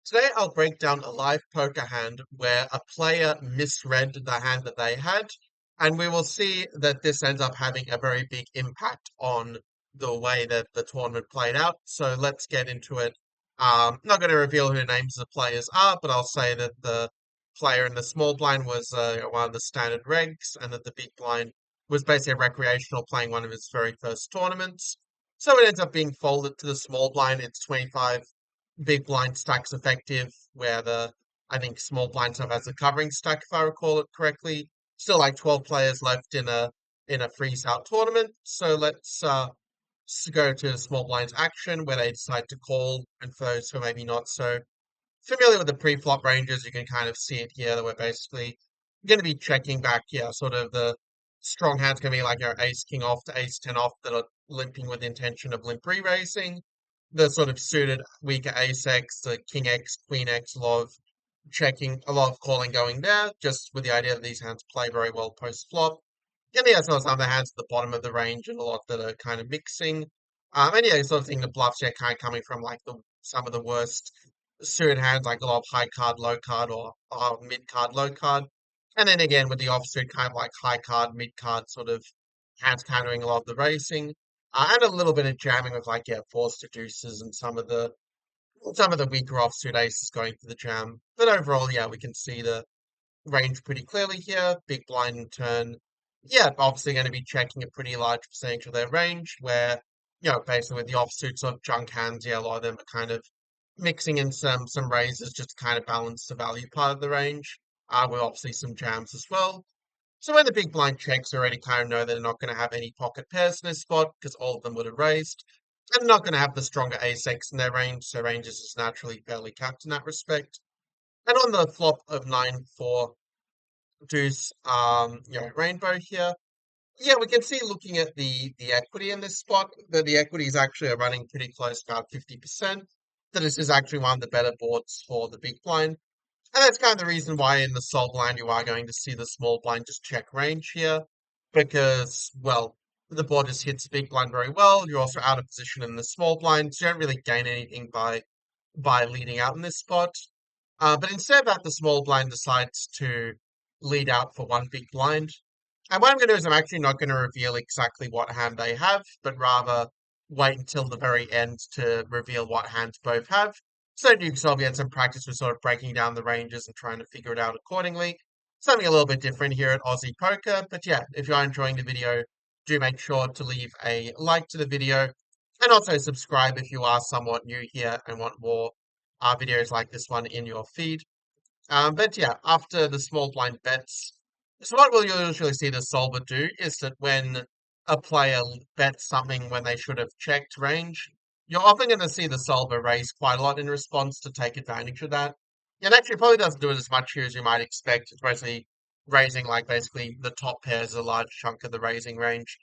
Today I'll break down a live poker hand where a player misread the hand that they had, and we will see that this ends up having a very big impact on the way that the tournament played out. So let's get into it. Not going to reveal who the names of the players are, but I'll say that the player in the small blind was one of the standard regs, and that the big blind was basically a recreational playing one of his very first tournaments. So it ends up being folded to the small blind. It's 25 big blind stacks effective, where I think small blind stuff has a covering stack, if I recall it correctly. Still like 12 players left in a freeze out tournament. So let's go to small blinds action where they decide to call, and for those who are maybe not so familiar with the pre-flop ranges, you can kind of see it here that we're basically going to be checking back, yeah, sort of the strong hands going to be like our ace king off to ace 10 off that are limping with the intention of limp re-raising. The sort of suited weaker ace x, the king x, queen x, a lot of checking, a lot of calling going there, just with the idea that these hands play very well post flop. And yeah, so some of the hands at the bottom of the range and a lot that are kind of mixing. And yeah, sort of thing the bluffs yeah kind of coming from like the some of the worst suited hands, like a lot of high card, low card, or mid card, low card. And then again with the offsuit kind of like high card, mid card sort of hands countering a lot of the racing. And a little bit of jamming with like yeah, fours to deuces and some of the weaker offsuit aces going for the jam. But overall, yeah, we can see the range pretty clearly here. Big blind in turn. Yeah, obviously going to be checking a pretty large percentage of their range where, basically with the offsuits of junk hands, yeah, a lot of them are kind of mixing in some raises just to kind of balance the value part of the range. With obviously some jams as well. So when the big blind checks, already kind of know that they're not going to have any pocket pairs in this spot because all of them would have raised. And they're not going to have the stronger ace x in their range, so ranges is naturally fairly capped in that respect. And on the flop of 9-4 deuce, rainbow here. Yeah, we can see looking at the equity in this spot that the equities actually are running pretty close, about 50%. That this is actually one of the better boards for the big blind. And that's kind of the reason why in the small blind you are going to see the small blind just check range here. Because, well, the board just hits the big blind very well. You're also out of position in the small blind, so you don't really gain anything by leading out in this spot. But instead of that, the small blind decides to lead out for one big blind. And what I'm going to do is I'm actually not going to reveal exactly what hand they have, but rather wait until the very end to reveal what hands both have. So you can sort of get some practice with sort of breaking down the ranges and trying to figure it out accordingly. Something a little bit different here at Aussie Poker. But yeah, if you are enjoying the video, do make sure to leave a like to the video and also subscribe if you are somewhat new here and want more videos like this one in your feed. But yeah, after the small blind bets, so what we'll usually see the solver do is that when a player bets something when they should have checked range, you're often going to see the solver raise quite a lot in response to take advantage of that. And actually, probably doesn't do it as much here as you might expect. It's mostly raising like basically the top pairs, a large chunk of the raising range,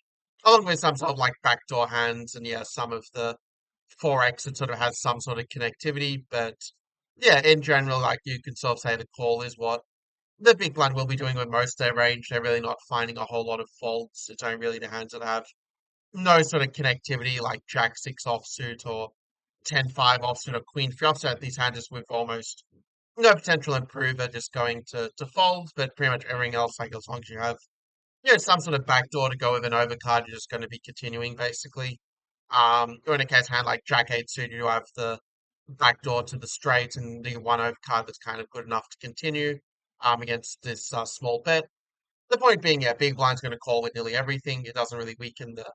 along with some sort of like backdoor hands and yeah, some of the 4x that sort of has some sort of connectivity. But yeah, in general, like you can sort of say the call is what the big blind will be doing with most of their range. They're really not finding a whole lot of faults. It's only really the hands that have no sort of connectivity, like Jack 6 offsuit or 10-5 offsuit or Queen 3 offsuit. These hands just with almost no potential improver, just going to fold. But pretty much everything else, like as long as you have some sort of backdoor to go with an overcard, you're just going to be continuing basically. Or in a case hand like Jack 8 suit, you have the backdoor to the straight and the one overcard that's kind of good enough to continue against this small bet. The point being, yeah, big blind's going to call with nearly everything. It doesn't really weaken the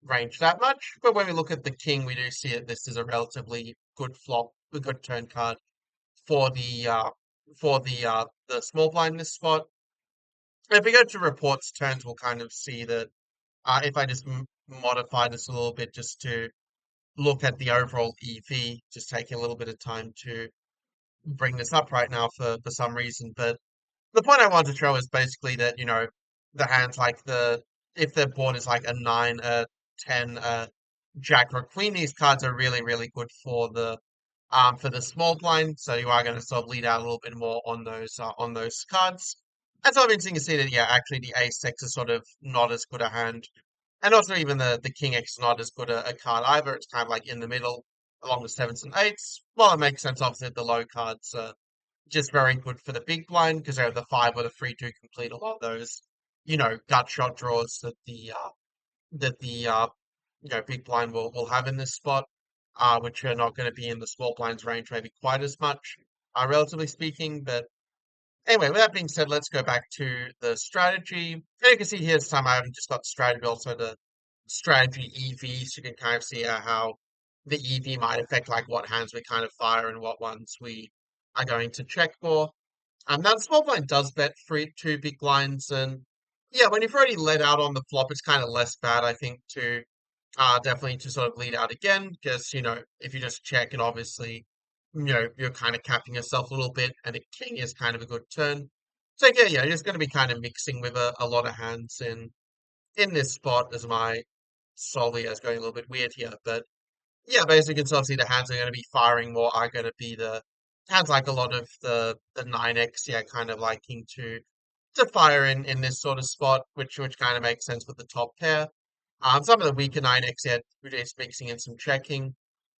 range that much. But when we look at the king, we do see that this is a relatively good flop, a good turn card for the small blind in this spot. If we go to reports turns, we'll kind of see that if I just modify this a little bit just to look at the overall EV, just taking a little bit of time to bring this up right now for some reason. But the point I want to show is basically that, the hands like if the board is like a 9, a 10, a Jack or a Queen, these cards are really, really good for the small blind. So you are going to sort of lead out a little bit more on those cards. And so interesting to see that, yeah, actually the ace six is sort of not as good a hand. And also even the king x is not as good a card either. It's kind of like in the middle. along with sevens and eights. Well, it makes sense, obviously, the low cards are just very good for the big blind because they're the five or the three to complete a lot of those, gut shot draws that the big blind will have in this spot, which are not going to be in the small blind's range maybe quite as much, relatively speaking. But anyway, with that being said, let's go back to the strategy. And you can see here this time I haven't just got the strategy, but also the strategy EV, so you can kind of see how the EV might affect like what hands we kind of fire and what ones we are going to check for. Now the small blind does bet three, two big blinds, and yeah, when you've already let out on the flop, it's kind of less bad, I think, to definitely to sort of lead out again, because if you just check and obviously, you're kind of capping yourself a little bit, and a king is kind of a good turn. So yeah, you're just going to be kind of mixing with a lot of hands in this spot as my solely is going a little bit weird here, but yeah, basically, you can sort of see the hands are going to be firing more are going to be the hands like a lot of the 9x, yeah, kind of liking to fire in this sort of spot, which kind of makes sense with the top pair. Some of the weaker 9x, yeah, is mixing in some checking.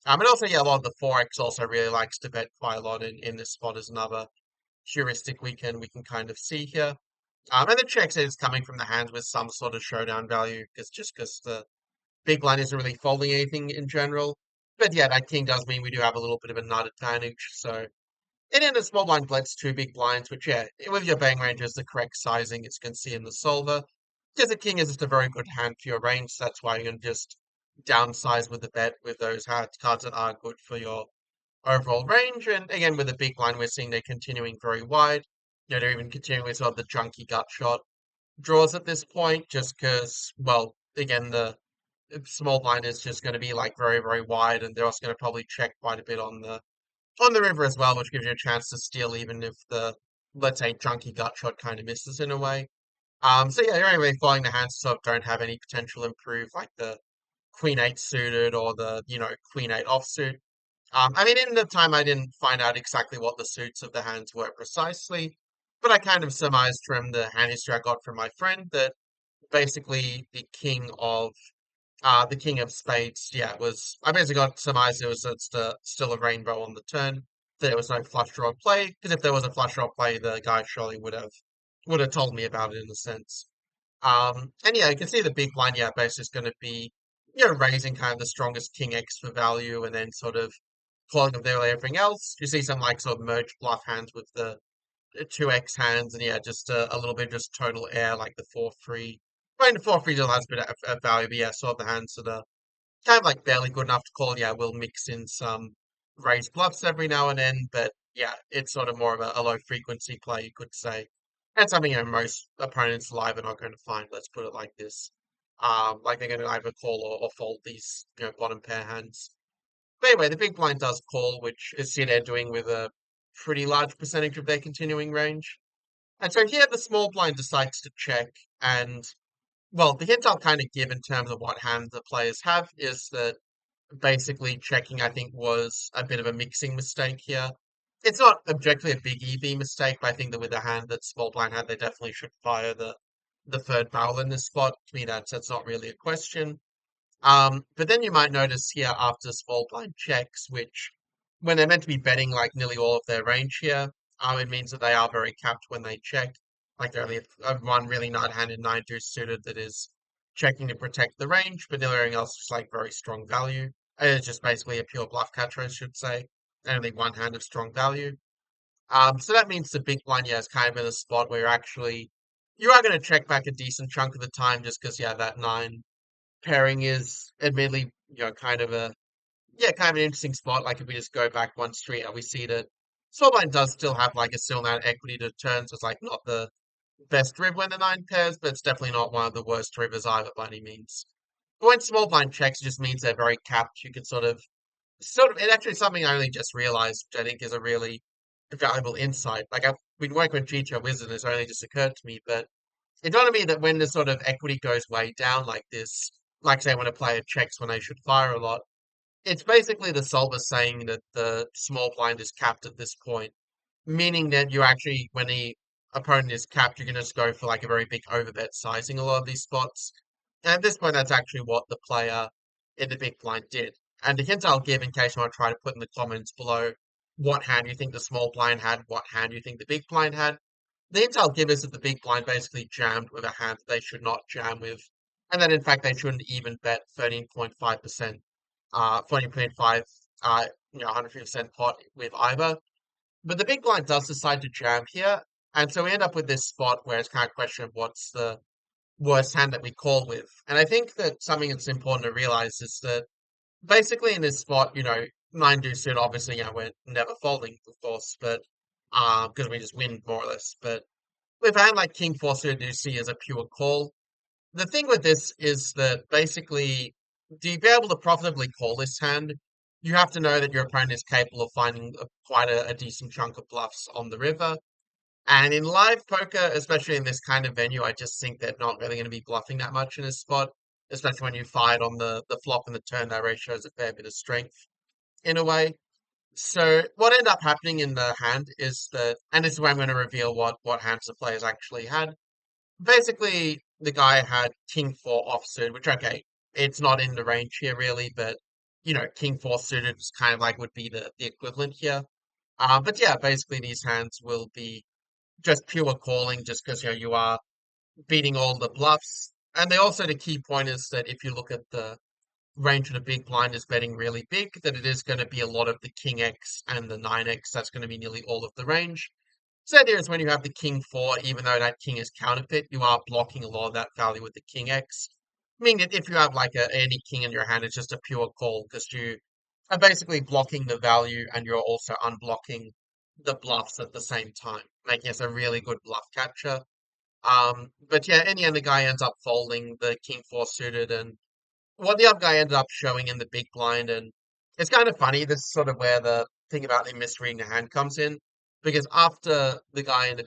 And also, yeah, a lot of the 4x also really likes to bet quite a lot in this spot as another heuristic we can kind of see here. And the checks is coming from the hands with some sort of showdown value, because the big blind isn't really folding anything in general. But yeah, that king does mean we do have a little bit of a nut advantage. So, and then the small blind blends two big blinds, which yeah, with your bang range is the correct sizing, as you can see in the solver. Because the king is just a very good hand for your range, so that's why you're going to just downsize with the bet with those cards that are good for your overall range. And again, with the big blind, we're seeing they're continuing very wide. They're even continuing with sort of the junky gut shot draws at this point, just because, well, again, the small blind is just going to be like very, very wide, and they're also going to probably check quite a bit on the river as well, which gives you a chance to steal even if the, let's say, junky gut shot kind of misses in a way. So yeah, you're anyway following the hands sort of don't have any potential improve like the Queen 8 suited or the Queen 8 offsuit. I mean, in the time I didn't find out exactly what the suits of the hands were precisely, but I kind of surmised from the hand history I got from my friend that basically the king of spades, yeah, was. I basically got surmised it was still a rainbow on the turn. That there was no flush draw play, because if there was a flush draw play, the guy surely would have told me about it in a sense. And yeah, you can see the big blind, yeah, base is going to be raising kind of the strongest king X for value, and then sort of calling of nearly everything else. You see some like sort of merge bluff hands with the 2x hands, and yeah, just a little bit just total air like the 4-3. I mean, the 4-3 still has a bit of value, but yeah, sort of the hands that are kind of like barely good enough to call. Yeah, we'll mix in some raised bluffs every now and then, but yeah, it's sort of more of a low frequency play, you could say. And something most opponents live are not going to find, let's put it like this. Like they're going to either call or fold these bottom pair hands. But anyway, the big blind does call, which is here they're doing with a pretty large percentage of their continuing range. And so here the small blind decides to check, and well, the hint I'll kind of give in terms of what hand the players have is that basically checking, I think, was a bit of a mixing mistake here. It's not objectively a big EV mistake, but I think that with the hand that small blind had, they definitely should fire the third barrel in this spot. To me, that's not really a question. But then you might notice here after small blind checks, which when they're meant to be betting like nearly all of their range here, it means that they are very capped when they check. Like they only have one really nut-handed 9-2 suited that is checking to protect the range, but nearly everything else is like very strong value. It's just basically a pure bluff catcher, I should say. And only one hand of strong value. So that means the big blind, yeah, is kind of in a spot where you are going to check back a decent chunk of the time just because, yeah, that 9 pairing is admittedly, kind of kind of an interesting spot. Like if we just go back one street and we see that Smallblind does still have like a still amount of equity to turn, so it's like not the best river when the 9 pairs, but it's definitely not one of the worst rivers either by any means. But when Smallblind checks, it just means they're very capped. You can sort of, and actually something I only just realized, which I think is a really valuable insight. Like I've been working with GTO Wizard, and it's only just occurred to me, but it's not to me that when the sort of equity goes way down like this, like say when a player checks when they should fire a lot, it's basically the solver saying that the small blind is capped at this point, meaning that you actually, when the opponent is capped, you can just go for like a very big overbet sizing a lot of these spots. And at this point, that's actually what the player in the big blind did. And the hint I'll give in case you want to try to put in the comments below what hand you think the small blind had, what hand you think the big blind had. The hint I'll give is that the big blind basically jammed with a hand that they should not jam with, and that in fact they shouldn't even bet 13.5%, 14.5, 150% pot with either. But the big blind does decide to jam here, and so we end up with this spot where it's kind of question of what's the worst hand that we call with. And I think that something that's important to realize is that basically in this spot, nine deuce suit, obviously, we're never folding, of course, but because we just win more or less. But with a hand like king four suited, you see as a pure call. The thing with this is that basically, to be able to profitably call this hand, you have to know that your opponent is capable of finding quite a decent chunk of bluffs on the river. And in live poker, especially in this kind of venue, I just think they're not really going to be bluffing that much in this spot, especially when you fight on the flop and the turn. That really shows a fair bit of strength in a way. So what ended up happening in the hand is that, and this is where I'm going to reveal what hands the players actually had. Basically, the guy had king four offsuit, which okay, it's not in the range here really, but king four suited is kind of like would be the equivalent here. But yeah, basically these hands will be just pure calling, just because you are beating all the bluffs. And they also the key point is that if you look at the range of the big blind is betting really big, that it is going to be a lot of the king X and the 9X. That's going to be nearly all of the range. So the idea is when you have the king four, even though that king is counterfeit, you are blocking a lot of that value with the king X. Meaning that if you have like any king in your hand, it's just a pure call because you are basically blocking the value and you're also unblocking the bluffs at the same time, making us a really good bluff catcher. But yeah, in the end, the guy ends up folding the king four suited, and what the other guy ended up showing in the big blind, and it's kind of funny. This is sort of where the thing about him misreading the hand comes in, because after the guy in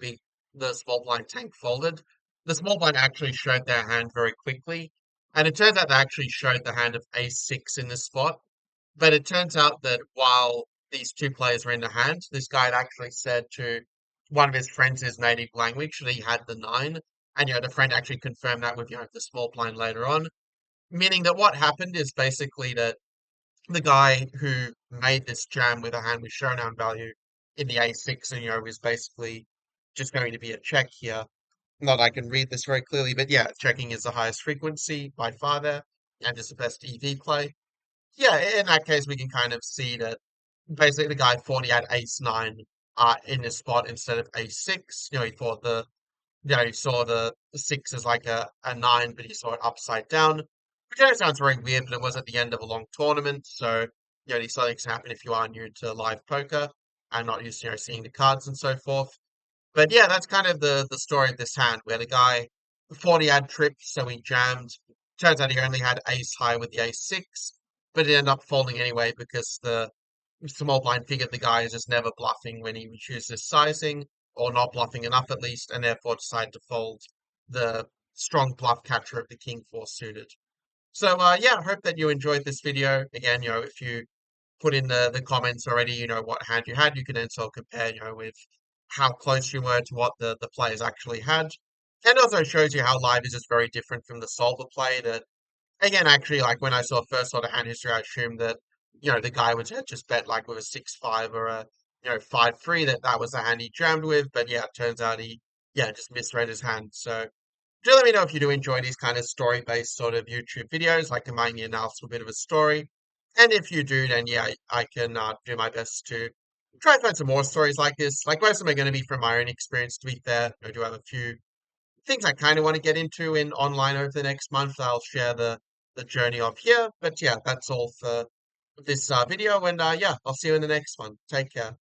the small blind tank folded, the small blind actually showed their hand very quickly, and it turns out they actually showed the hand of ace-6 in this spot. But it turns out that while these two players were in the hand, this guy had actually said to one of his friends his native language that he had the nine, and the friend actually confirmed that with the small blind later on. Meaning that what happened is basically that the guy who made this jam with a hand with showdown value in the a6, and was basically just going to be a check here. Not I can read this very clearly, but yeah, checking is the highest frequency by far there, and is the best EV play. Yeah, in that case, we can kind of see that basically the guy thought he had ace-9 in this spot instead of ace-6. He thought he saw the six as like a nine, but he saw it upside down. Which sounds very weird, but it was at the end of a long tournament, so these things happen if you are new to live poker and not used to seeing the cards and so forth. But yeah, that's kind of the story of this hand, where the guy thought he had trips, so he jammed. Turns out he only had ace high with the ace-6, but it ended up folding anyway because the small blind figured the guy is just never bluffing when he chooses sizing, or not bluffing enough at least, and therefore decided to fold the strong bluff catcher of the king four suited. So yeah, I hope that you enjoyed this video. Again, if you put in the comments already, what hand you had, you can then sort of compare, with how close you were to what the players actually had. And also shows you how live is just very different from the solver play that again, actually, like when I first saw the hand history, I assumed that, the guy would just bet like with a 6-5 or a, 5-3 that was the hand he jammed with. But yeah, it turns out he, just misread his hand. So do let me know if you do enjoy these kind of story-based sort of YouTube videos, like combining the analysis with a bit of a story. And if you do, then yeah, I can do my best to try and find some more stories like this. Like most of them are going to be from my own experience, to be fair. I do have a few things I kind of want to get into in online over the next month. I'll share the journey of here. But yeah, that's all for this video. And yeah, I'll see you in the next one. Take care.